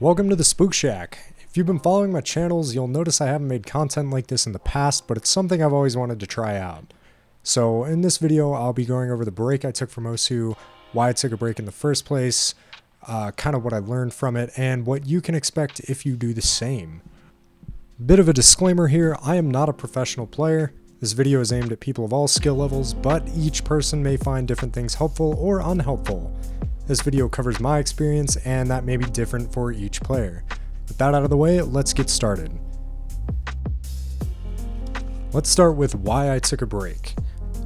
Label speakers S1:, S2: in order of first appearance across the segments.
S1: Welcome to the Spook Shack. If you've been following my channels, you'll notice I haven't made content like this in the past, but it's something I've always wanted to try out. So in this video, I'll be going over the break I took from Osu, why I took a break in the first place, kind of what I learned from it, and what you can expect if you do the same. Bit of a disclaimer here, I am not a professional player. This video is aimed at people of all skill levels, but each person may find different things helpful or unhelpful. This video covers my experience, and that may be different for each player. With that out of the way, let's get started. Let's start with why I took a break.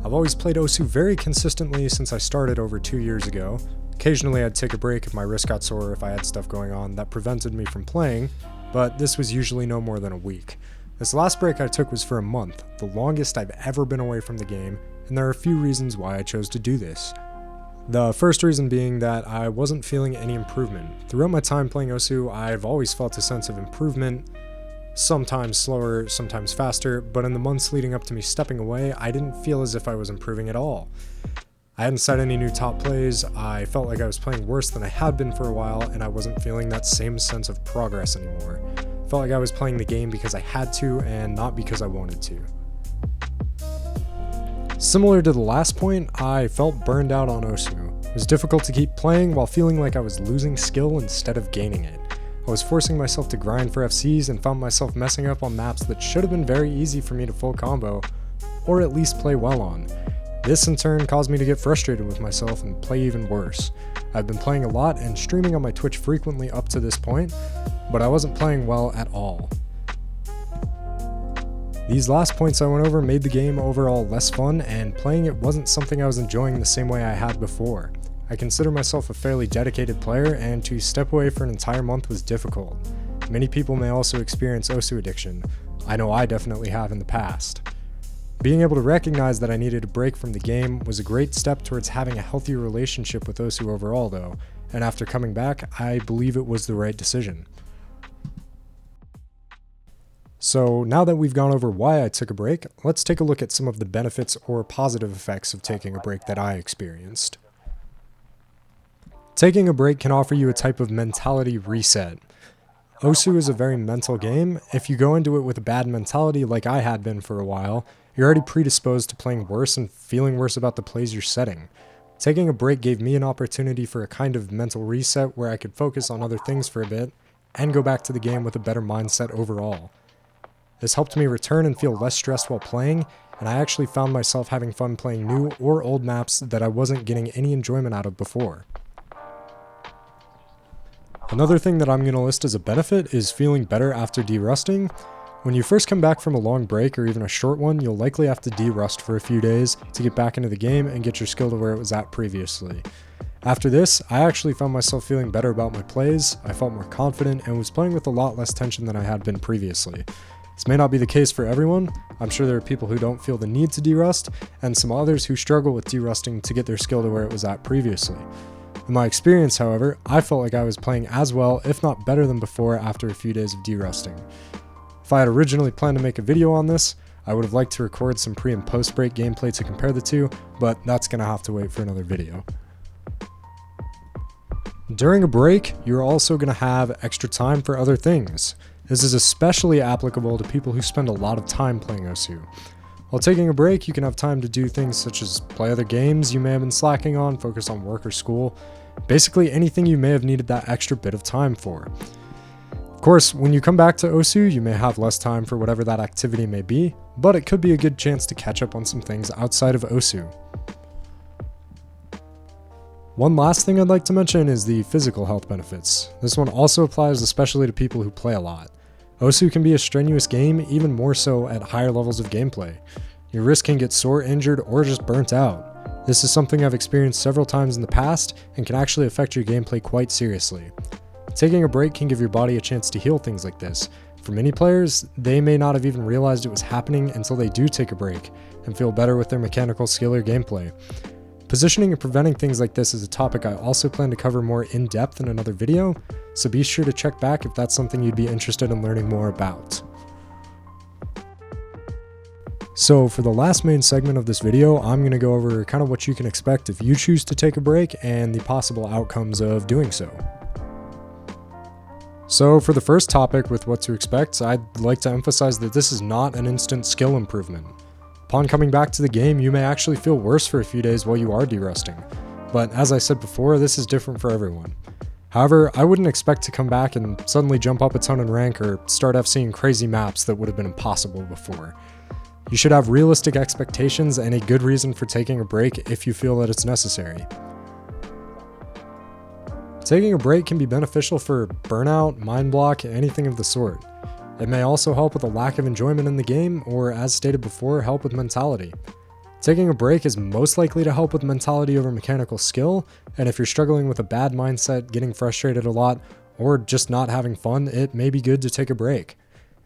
S1: I've always played Osu very consistently since I started over 2 years ago. Occasionally I'd take a break if my wrist got sore or if I had stuff going on that prevented me from playing, but this was usually no more than a week. This last break I took was for a month, the longest I've ever been away from the game, and there are a few reasons why I chose to do this. The first reason being that I wasn't feeling any improvement. Throughout my time playing Osu, I've always felt a sense of improvement, sometimes slower, sometimes faster, but in the months leading up to me stepping away, I didn't feel as if I was improving at all. I hadn't set any new top plays, I felt like I was playing worse than I had been for a while, and I wasn't feeling that same sense of progress anymore. I felt like I was playing the game because I had to and not because I wanted to. Similar to the last point, I felt burned out on Osu. It was difficult to keep playing while feeling like I was losing skill instead of gaining it. I was forcing myself to grind for FCs and found myself messing up on maps that should have been very easy for me to full combo, or at least play well on. This in turn caused me to get frustrated with myself and play even worse. I've been playing a lot and streaming on my Twitch frequently up to this point, but I wasn't playing well at all. These last points I went over made the game overall less fun, and playing it wasn't something I was enjoying the same way I had before. I consider myself a fairly dedicated player, and to step away for an entire month was difficult. Many people may also experience Osu addiction. I know I definitely have in the past. Being able to recognize that I needed a break from the game was a great step towards having a healthier relationship with Osu overall though, and after coming back, I believe it was the right decision. So now that we've gone over why I took a break, let's take a look at some of the benefits or positive effects of taking a break that I experienced. Taking a break can offer you a type of mentality reset. Osu is a very mental game. If you go into it with a bad mentality like I had been for a while, you're already predisposed to playing worse and feeling worse about the plays you're setting. Taking a break gave me an opportunity for a kind of mental reset where I could focus on other things for a bit and go back to the game with a better mindset overall. This helped me return and feel less stressed while playing, and I actually found myself having fun playing new or old maps that I wasn't getting any enjoyment out of before. Another thing that I'm going to list as a benefit is feeling better after derusting. When you first come back from a long break or even a short one, you'll likely have to derust for a few days to get back into the game and get your skill to where it was at previously. After this, I actually found myself feeling better about my plays, I felt more confident, and was playing with a lot less tension than I had been previously. This may not be the case for everyone. I'm sure there are people who don't feel the need to derust, and some others who struggle with derusting to get their skill to where it was at previously. In my experience, however, I felt like I was playing as well, if not better than before after a few days of derusting. If I had originally planned to make a video on this, I would have liked to record some pre and post break gameplay to compare the two, but that's going to have to wait for another video. During a break, you're also going to have extra time for other things. This is especially applicable to people who spend a lot of time playing Osu. While taking a break, you can have time to do things such as play other games you may have been slacking on, focus on work or school, basically anything you may have needed that extra bit of time for. Of course, when you come back to Osu, you may have less time for whatever that activity may be, but it could be a good chance to catch up on some things outside of Osu. One last thing I'd like to mention is the physical health benefits. This one also applies especially to people who play a lot. Osu can be a strenuous game, even more so at higher levels of gameplay. Your wrist can get sore, injured, or just burnt out. This is something I've experienced several times in the past and can actually affect your gameplay quite seriously. Taking a break can give your body a chance to heal things like this. For many players, they may not have even realized it was happening until they do take a break and feel better with their mechanical skill or gameplay. Positioning and preventing things like this is a topic I also plan to cover more in depth in another video, so be sure to check back if that's something you'd be interested in learning more about. So for the last main segment of this video, I'm going to go over kind of what you can expect if you choose to take a break and the possible outcomes of doing so. So for the first topic with what to expect, I'd like to emphasize that this is not an instant skill improvement. Upon coming back to the game, you may actually feel worse for a few days while you are de-rusting, but as I said before, this is different for everyone. However, I wouldn't expect to come back and suddenly jump up a ton in rank or start FCing crazy maps that would have been impossible before. You should have realistic expectations and a good reason for taking a break if you feel that it's necessary. Taking a break can be beneficial for burnout, mind block, anything of the sort. It may also help with a lack of enjoyment in the game, or as stated before, help with mentality. Taking a break is most likely to help with mentality over mechanical skill, and if you're struggling with a bad mindset, getting frustrated a lot, or just not having fun, it may be good to take a break.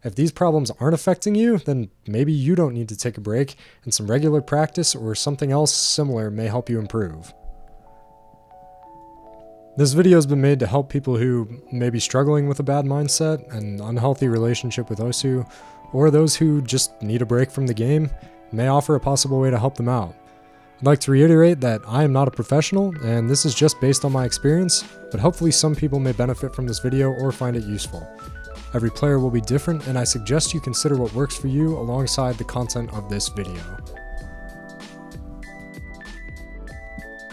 S1: If these problems aren't affecting you, then maybe you don't need to take a break, and some regular practice or something else similar may help you improve. This video has been made to help people who may be struggling with a bad mindset, an unhealthy relationship with Osu, or those who just need a break from the game, may offer a possible way to help them out. I'd like to reiterate that I am not a professional, and this is just based on my experience, but hopefully some people may benefit from this video or find it useful. Every player will be different, and I suggest you consider what works for you alongside the content of this video.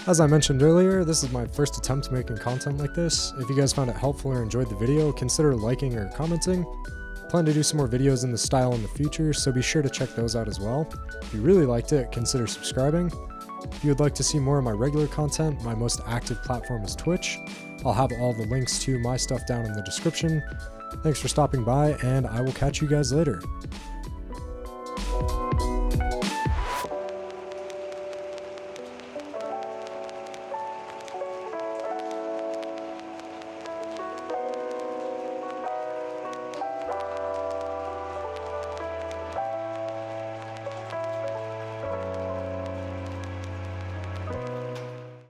S1: As I mentioned earlier, this is my first attempt making content like this. If you guys found it helpful or enjoyed the video, consider liking or commenting. I plan to do some more videos in this style in the future, so be sure to check those out as well. If you really liked it, consider subscribing. If you would like to see more of my regular content, my most active platform is Twitch. I'll have all the links to my stuff down in the description. Thanks for stopping by, and I will catch you guys later.